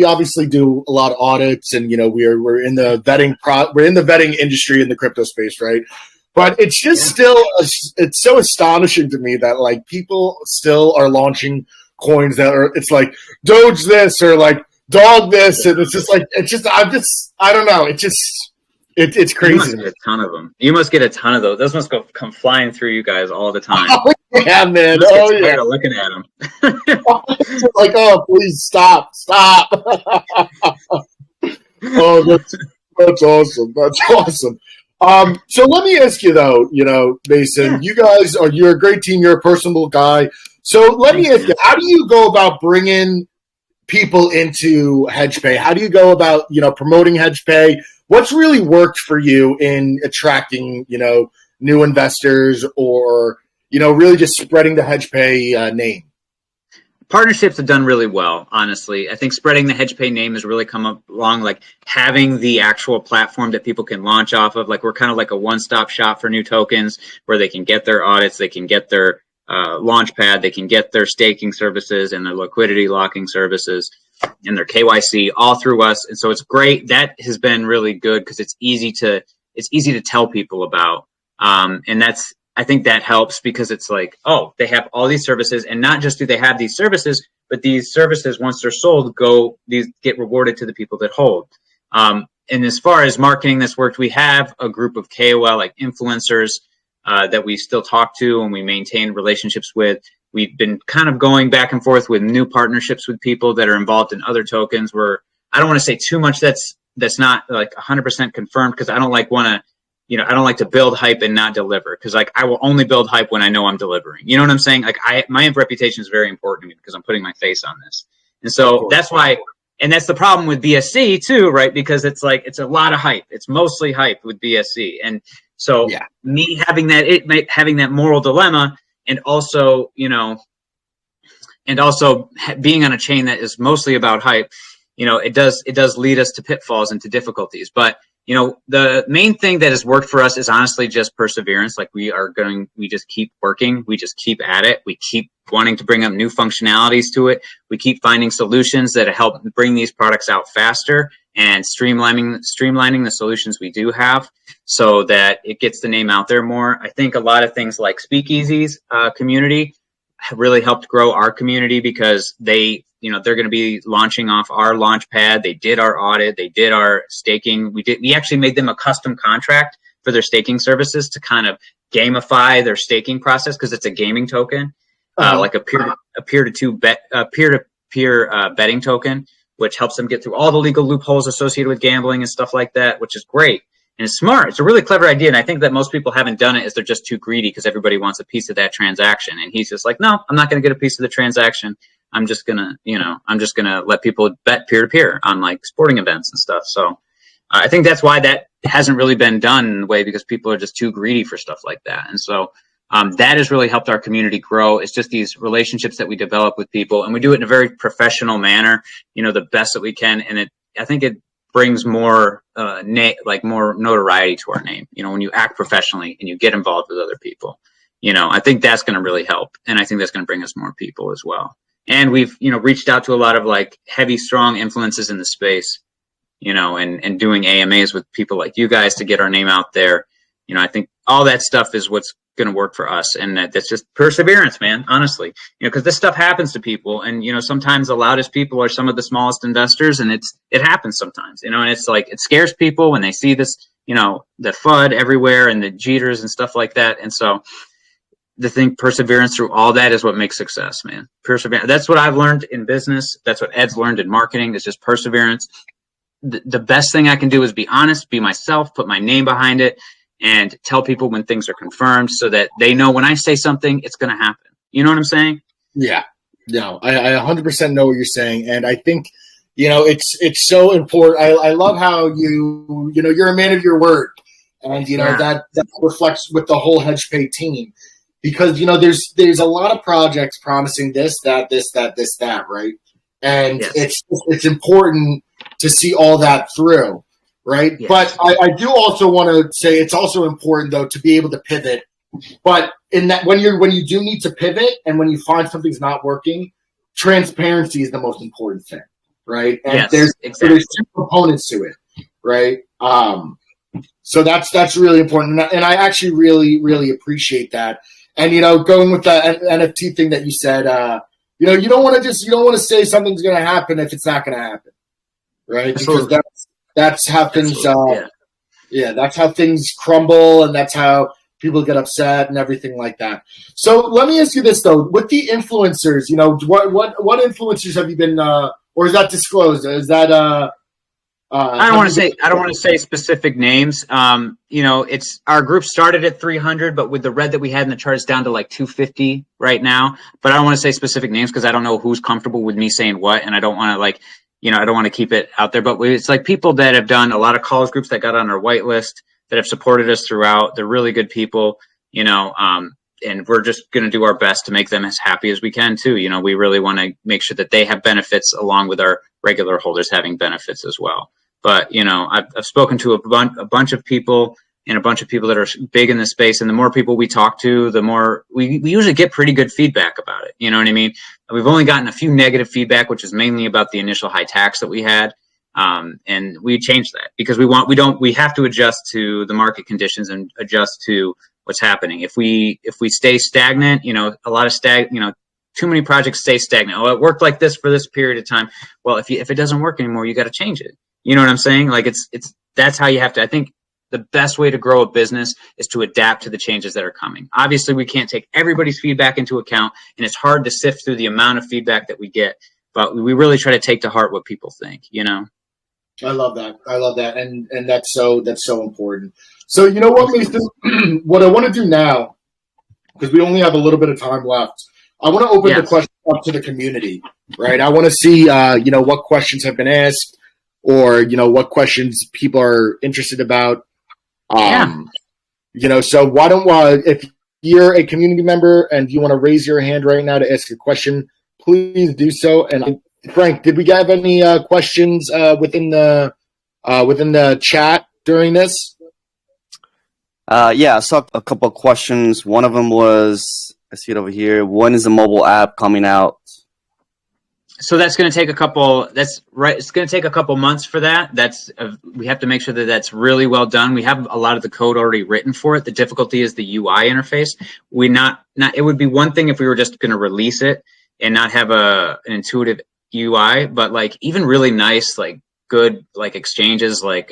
obviously do a lot of audits, and we're in the vetting industry in the crypto space, right? But it's just it's so astonishing to me that like people still are launching coins that are it's like Doge this or like dog this, and it's just like I don't know, it's crazy. You must get a ton of them. You must get a ton of those. Those must come flying through you guys all the time. Oh yeah, man. Oh yeah. Of looking at them. Like, oh, please stop. Oh, that's awesome. That's awesome. So let me ask you though, Mason, you're a great team. You're a personable guy. So let me ask you, how do you go about bringing people into HedgePay? How do you go about, promoting HedgePay? What's really worked for you in attracting, new investors or, really just spreading the HedgePay name? Partnerships have done really well, honestly. I think spreading the HedgePay name has really come along, like having the actual platform that people can launch off of. Like we're kind of like a one-stop shop for new tokens where they can get their audits, they can get their launchpad, they can get their staking services and their liquidity locking services and their KYC all through us. And so it's great. That has been really good because it's easy to tell people about. And I think that helps because it's like, oh, they have all these services, and not just do they have these services, but these services, once they're sold, get rewarded to the people that hold. And as far as marketing that's worked, we have a group of KOL, like influencers, that we still talk to and we maintain relationships with. We've been kind of going back and forth with new partnerships with people that are involved in other tokens where I don't want to say too much that's not like 100% confirmed because I don't like to build hype and not deliver because like I will only build hype when I know I'm delivering. You know what I'm saying? Like my reputation is very important to me because I'm putting my face on this. And so that's why, and that's the problem with BSC too, right? Because it's like, it's a lot of hype. It's mostly hype with BSC. And so me having that moral dilemma and also, being on a chain that is mostly about hype, it does lead us to pitfalls and to difficulties. But the main thing that has worked for us is honestly just perseverance. Like we just keep working. We just keep at it. We keep wanting to bring up new functionalities to it. We keep finding solutions that help bring these products out faster and streamlining the solutions we do have so that it gets the name out there more. I think a lot of things like Speakeasy's community have really helped grow our community because they're going to be launching off our launch pad. They did our audit. They did our staking. We actually made them a custom contract for their staking services to kind of gamify their staking process because it's a gaming token, like a peer-to-peer betting token, which helps them get through all the legal loopholes associated with gambling and stuff like that, which is great. And it's smart. It's a really clever idea. And I think that most people haven't done it is they're just too greedy because everybody wants a piece of that transaction. And he's just like, no, I'm not going to get a piece of the transaction. I'm just gonna let people bet peer to peer on like sporting events and stuff. So I think that's why that hasn't really been done in a way because people are just too greedy for stuff like that. And so that has really helped our community grow. It's just these relationships that we develop with people, and we do it in a very professional manner. The best that we can, and I think it brings more more notoriety to our name. When you act professionally and you get involved with other people, I think that's going to really help, and I think that's going to bring us more people as well. And we've, reached out to a lot of like heavy, strong influences in the space, and doing AMAs with people like you guys to get our name out there. I think all that stuff is what's going to work for us. And that's just perseverance, man, honestly, because this stuff happens to people. And, sometimes the loudest people are some of the smallest investors, and it happens sometimes, and it's like, it scares people when they see this, the FUD everywhere and the jitters and stuff like that. And so the thing, perseverance through all that is what makes success, man. Perseverance. That's what I've learned in business. That's what Ed's learned in marketing is just perseverance. the best thing I can do is be honest, be myself, put my name behind it, and tell people when things are confirmed so that they know when I say something, it's going to happen. You know what I'm saying? Yeah. No, I 100% know what you're saying. And I think, it's so important. I love how you're a man of your word. And, that reflects with the whole HedgePay team. Because, there's a lot of projects promising this, that, right? And it's important to see all that through, right? Yes. But I do also want to say it's also important, though, to be able to pivot. But in that, when you do need to pivot and when you find something's not working, transparency is the most important thing, right? And there's two components to it, right? So that's really important, and I actually really, really appreciate that. And going with the NFT thing that you said, you don't want to say something's going to happen if it's not going to happen, right? Absolutely. Because that's how things, that's how things crumble, and that's how people get upset and everything like that. So let me ask you this though: with the influencers, what influencers have you been, or is that disclosed? Is that I don't want to say specific names. It's our group started at 300, but with the red that we had in the chart, it's down to like 250 right now. But I don't want to say specific names because I don't know who's comfortable with me saying what, and I don't want to I don't want to keep it out there. But it's like people that have done a lot of college groups that got on our whitelist, that have supported us throughout. They're really good people, and we're just going to do our best to make them as happy as we can too. We really want to make sure that they have benefits along with our regular holders having benefits as well. But, I've spoken to a bunch of people and a bunch of people that are big in the space. And the more people we talk to, the more we usually get pretty good feedback about it. You know what I mean? We've only gotten a few negative feedback, which is mainly about the initial high tax that we had. And we changed that because we have to adjust to the market conditions and adjust to what's happening. If we stay stagnant, too many projects stay stagnant. Oh, it worked like this for this period of time. Well, if it doesn't work anymore, you got to change it. You know what I'm saying? Like that's how you have to. I think the best way to grow a business is to adapt to the changes that are coming. Obviously, we can't take everybody's feedback into account, and it's hard to sift through the amount of feedback that we get. But we really try to take to heart what people think. I love that, and that's so important. So what, Mason? What I want to do now, because we only have a little bit of time left, I want to open the question up to the community. Right? I want to see what questions have been asked, or what questions people are interested about. So why don't if you're a community member and you want to raise your hand right now to ask a question, please do so. And Frank, did we have any questions within the chat during this? I saw a couple of questions. One of them was, I see it over here. When is the mobile app coming out? So that's going to take a couple. That's right. It's going to take a couple months for that. We have to make sure that that's really well done. We have a lot of the code already written for it. The difficulty is the UI interface. It would be one thing if we were just going to release it and not have an intuitive UI, but even really nice, good, exchanges like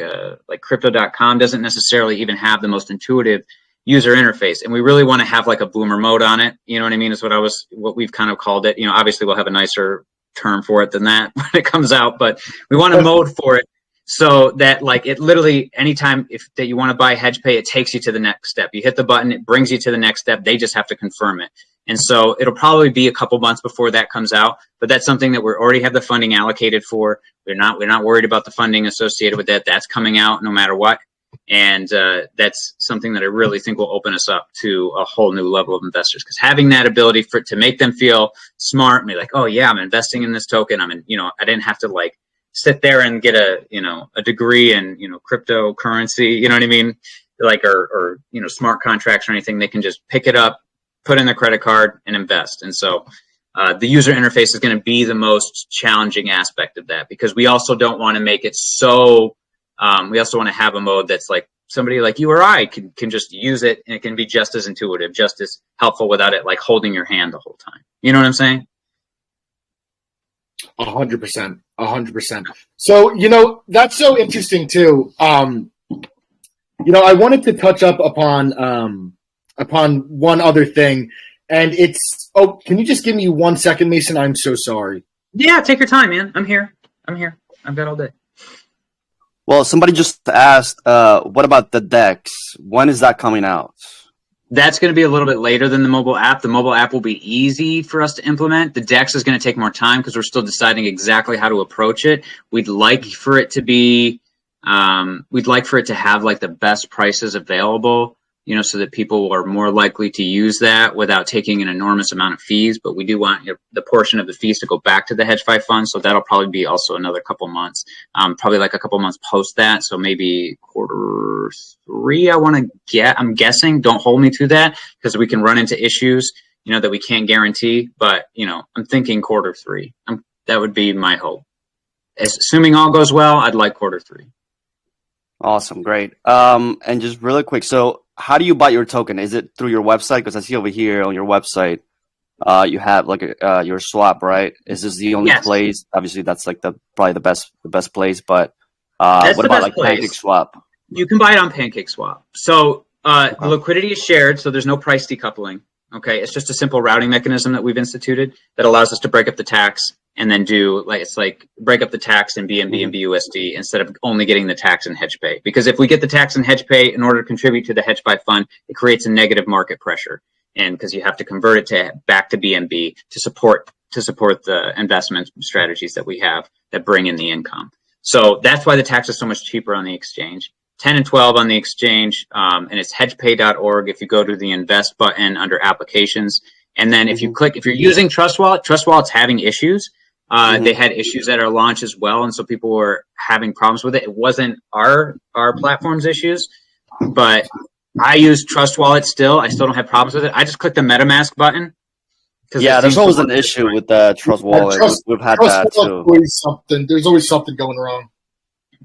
crypto.com doesn't necessarily even have the most intuitive user interface. And we really want to have a boomer mode on it. You know what I mean? Is what we've kind of called it. Obviously we'll have a nicer term for it than that when it comes out, but we want a mode for it so that it literally anytime that you want to buy HedgePay, it takes you to the next step. You hit the button, it brings you to the next step. They just have to confirm it. And so it'll probably be a couple months before that comes out, but that's something that we already have the funding allocated for. We're not worried about the funding associated with that. That's coming out no matter what. And that's something that I really think will open us up to a whole new level of investors, because having that ability to make them feel smart and be like, oh yeah, I'm investing in this token. I didn't have to sit there and get a degree in, cryptocurrency, you know what I mean? Or smart contracts or anything. They can just pick it up, put in their credit card and invest. And so the user interface is going to be the most challenging aspect of that, because we also don't want to make it so we also want to have a mode that's somebody like you or I can just use it, and it can be just as intuitive, just as helpful without it holding your hand the whole time. You know what I'm saying? 100%. 100%. So, that's so interesting too. I wanted to touch up upon one other thing, and can you just give me 1 second, Mason? I'm so sorry. Yeah, take your time, man. I'm here. I've got all day. Well, somebody just asked, what about the DEX? When is that coming out? That's going to be a little bit later than the mobile app. The mobile app will be easy for us to implement. The DEX is going to take more time because we're still deciding exactly how to approach it. We'd like for it to be, we'd like for it to have like the best prices available, you know, so that people are more likely to use that without taking an enormous amount of fees. But we do want the portion of the fees to go back to the HedgeFi fund. So that'll probably be also another couple months, probably like a couple months post that. So maybe Q3, I'm guessing. Don't hold me to that because we can run into issues, you know, that we can't guarantee. But, you know, I'm thinking Q3. That would be my hope. Assuming all goes well, I'd like Q3. Awesome. Great. And just really quick. So, how do you buy your token? Is it through your website? Because I see over here on your website, you have like your swap, right? Is this the only place? Obviously, that's like probably the best place. But what about like PancakeSwap? You can buy it on PancakeSwap. So the liquidity is shared, so there's no price decoupling. Okay, it's just a simple routing mechanism that we've instituted that allows us to break up the tax and then do break up the tax in BNB and BUSD instead of only getting the tax in HedgePay. Because if we get the tax in HedgePay in order to contribute to the HedgePay fund, it creates a negative market pressure, and because you have to convert it back to BNB to support the investment strategies that we have that bring in the income. So that's why the tax is so much cheaper on the exchange. 10 and 12 on the exchange, and it's hedgepay.org. If you go to the invest button under applications, and then if you click, if you're using Trust Wallet's having issues. They had issues at our launch as well, and so people were having problems with it. It wasn't our platform's issues, but I use Trust Wallet still. I still don't have problems with it. I just click the MetaMask button. Yeah, there's always an issue with the Trust Wallet. We've had that too. There's always something going wrong.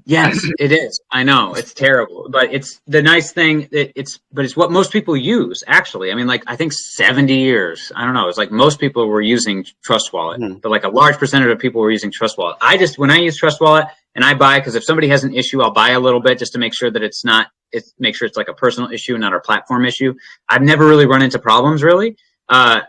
Yes, it is. I know it's terrible, but it's the nice thing that it's what most people use. Actually, I mean, like I think 70 years. I don't know. It's like most people were using Trust Wallet, but like a large percentage of people were using Trust Wallet. When I use Trust Wallet and I buy, because if somebody has an issue, I'll buy a little bit just to make sure that make sure it's like a personal issue, not our platform issue. I've never really run into problems really.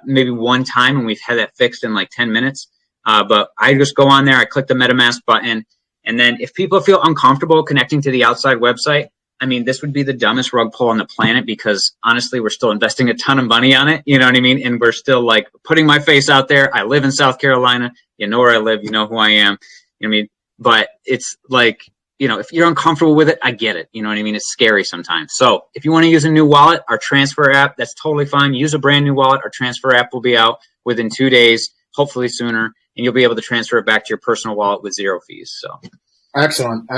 Maybe one time, and we've had that fixed in like 10 minutes. But I just go on there, I click the MetaMask button. And then if people feel uncomfortable connecting to the outside website, I mean, this would be the dumbest rug pull on the planet because honestly, we're still investing a ton of money on it. You know what I mean? And we're still like putting my face out there. I live in South Carolina. You know where I live. You know who I am. You know what I mean? But it's like, you know, if you're uncomfortable with it, I get it. You know what I mean? It's scary sometimes. So if you want to use a new wallet, our transfer app, that's totally fine. Use a brand new wallet. Our transfer app will be out within 2 days, hopefully sooner. And you'll be able to transfer it back to your personal wallet with 0 fees. So, excellent.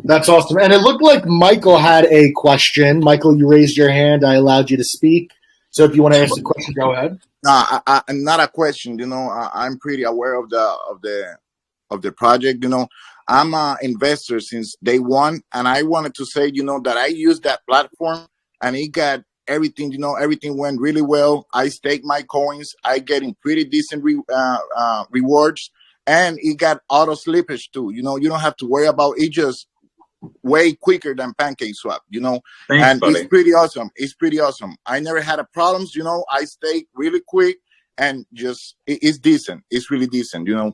That's awesome. And it looked like Michael had a question. Michael, you raised your hand. I allowed you to speak. So if you want to ask the question, go ahead. No, not a question. You know, I'm pretty aware of the project. You know, I'm an investor since day one, and I wanted to say, you know, that I used that platform, and it got everything, you know, everything went really well. I staked my coins. I getting pretty decent rewards, and it got auto slippage too. You know, you don't have to worry about it. Just way quicker than PancakeSwap, you know. Thanks, and buddy. It's pretty awesome. I never had a problems, you know. I stake really quick, and just it's decent. It's really decent, you know.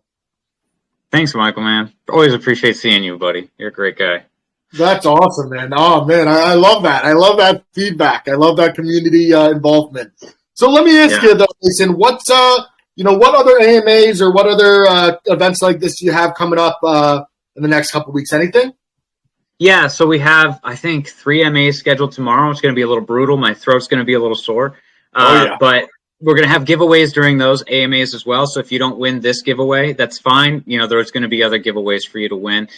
Thanks, Michael, man. Always appreciate seeing you, buddy. You're a great guy. That's awesome, man. Oh, man, I love that. I love that feedback. I love that community involvement. So let me ask you, though, Jason, what other AMAs or what other events like this do you have coming up in the next couple of weeks? Anything? Yeah, so we have, I think, 3 AMAs scheduled tomorrow. It's going to be a little brutal. My throat's going to be a little sore. But we're going to have giveaways during those AMAs as well. So if you don't win this giveaway, that's fine. You know, there's going to be other giveaways for you to win.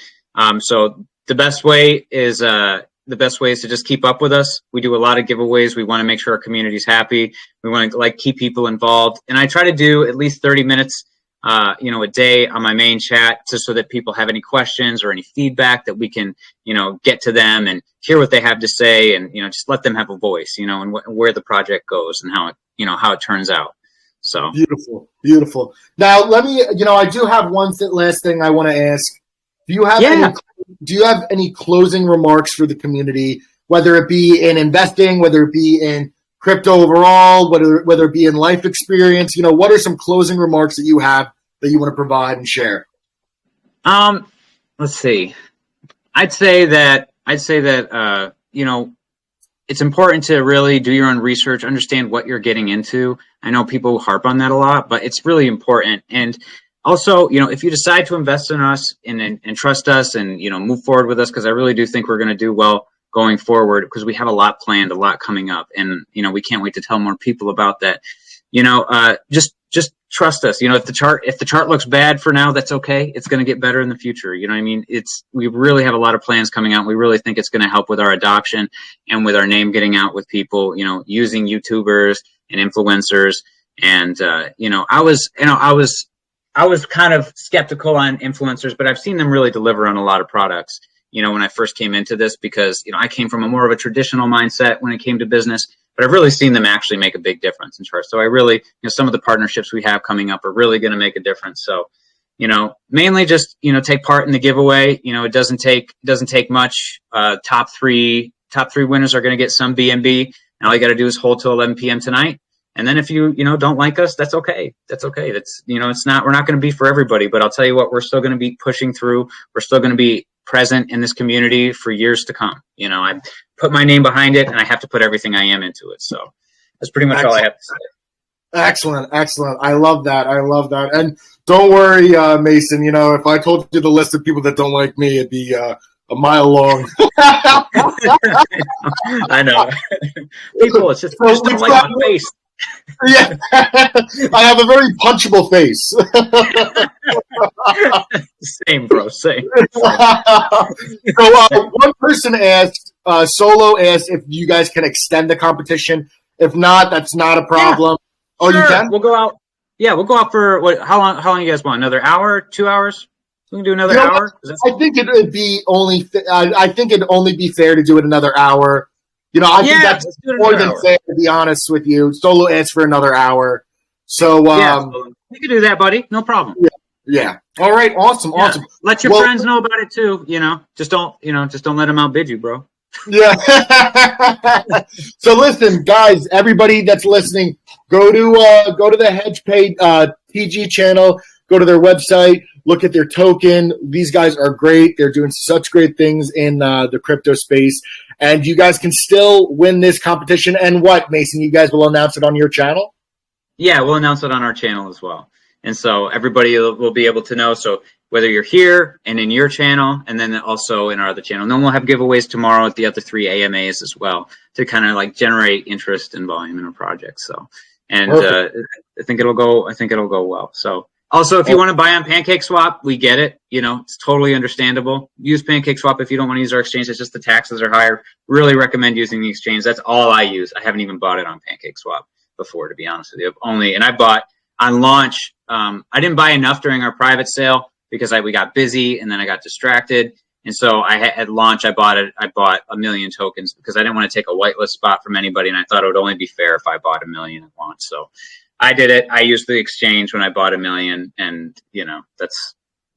So the best way is to just keep up with us. We do a lot of giveaways. We want to make sure our community's happy. We want to keep people involved. And I try to do at least 30 minutes, a day on my main chat just so that people have any questions or any feedback that we can, get to them and hear what they have to say and, just let them have a voice, and where the project goes and how it turns out. So beautiful. Now let me, I do have one last thing I want to ask. Do you have any closing remarks for the community, whether it be in investing, whether it be in crypto overall, whether it be in life experience? What are some closing remarks that you have that you want to provide and share? Let's see. I'd say that you know, it's important to really do your own research, understand what you're getting into. I know people harp on that a lot, but it's really important. And also, you know, if you decide to invest in us and trust us and, you know, move forward with us, because I really do think we're going to do well going forward, because we have a lot planned, a lot coming up. And, you know, we can't wait to tell more people about that. You know, just trust us. You know, if the chart looks bad for now, that's okay. It's going to get better in the future. You know what I mean? We really have a lot of plans coming out. We really think it's going to help with our adoption and with our name getting out with people, you know, using YouTubers and influencers. And, you know, I was kind of skeptical on influencers, but I've seen them really deliver on a lot of products, you know, when I first came into this, because, you know, I came from a more of a traditional mindset when it came to business, but I've really seen them actually make a big difference in charts. So I really, you know, some of the partnerships we have coming up are really going to make a difference. So, you know, mainly just, you know, take part in the giveaway. You know, it doesn't take top three winners are going to get some BNB. And all you got to do is hold till 11 p.m. tonight. And then if you know, don't like us, that's okay. That's okay. That's, you know, we're not going to be for everybody, but I'll tell you what, we're still going to be pushing through. We're still going to be present in this community for years to come. You know, I put my name behind it and I have to put everything I am into it. So that's pretty much all I have to say. Excellent. I love that. And don't worry, Mason, you know, if I told you the list of people that don't like me, it'd be a mile long. I know. People, it's just don't like my face. Yeah, I have a very punchable face. Same, bro. Same. So one person asked, Solo asked if you guys can extend the competition. If not, that's not a problem. Yeah, oh, sure. You can? We'll go out. Yeah, we'll go out for what? How long you guys want? Another hour? 2 hours? We can do another hour. I think it'd be only. I think it'd only be fair to do it another hour. You know, I think that's more than fair, to be honest with you. Solo asked for another hour. So, we can do that, buddy. No problem. Yeah. All right. Awesome. Let your friends know about it too. You know, just don't let them outbid you, bro. Yeah. So listen, guys, everybody that's listening, go to the HedgePay TG channel, go to their website, look at their token. These guys are great. They're doing such great things in the crypto space. And you guys can still win this competition. And what, Mason, you guys will announce it on your channel? Yeah, we'll announce it on our channel as well. And so everybody will be able to know. So whether you're here and in your channel, and then also in our other channel. And then we'll have giveaways tomorrow at the other 3 AMAs as well to kind of like generate interest and volume in our project. So, and I think it'll go well. So also, if you want to buy on PancakeSwap, we get it. You know, it's totally understandable. Use PancakeSwap if you don't want to use our exchange. It's just the taxes are higher. Really recommend using the exchange. That's all I use. I haven't even bought it on PancakeSwap before, to be honest with you. And I bought on launch. I didn't buy enough during our private sale because we got busy and then I got distracted. And so at launch, I bought 1 million tokens because I didn't want to take a whitelist spot from anybody. And I thought it would only be fair if I bought 1 million at launch. So I did it. I used the exchange when I bought 1 million, and you know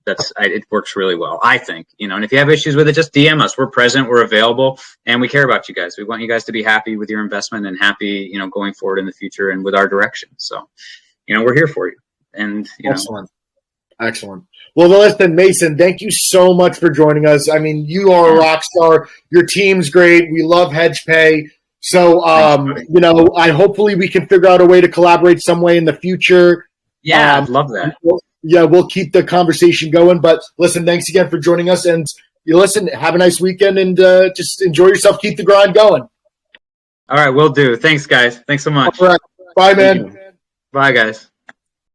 it works really well, I think. You know, and if you have issues with it, just DM us. We're present, we're available, and we care about you guys. We want you guys to be happy with your investment and happy, you know, going forward in the future and with our direction. So, you know, we're here for you. And you know. Excellent. Well, listen, Mason, thank you so much for joining us. I mean, you are a rock star. Your team's great. We love HedgePay. So, you know, hopefully we can figure out a way to collaborate some way in the future. Yeah, I'd love that. We'll keep the conversation going. But listen, thanks again for joining us. And you listen, have a nice weekend and just enjoy yourself. Keep the grind going. All right, will do. Thanks, guys. Thanks so much. All right. Bye, man. Bye, guys.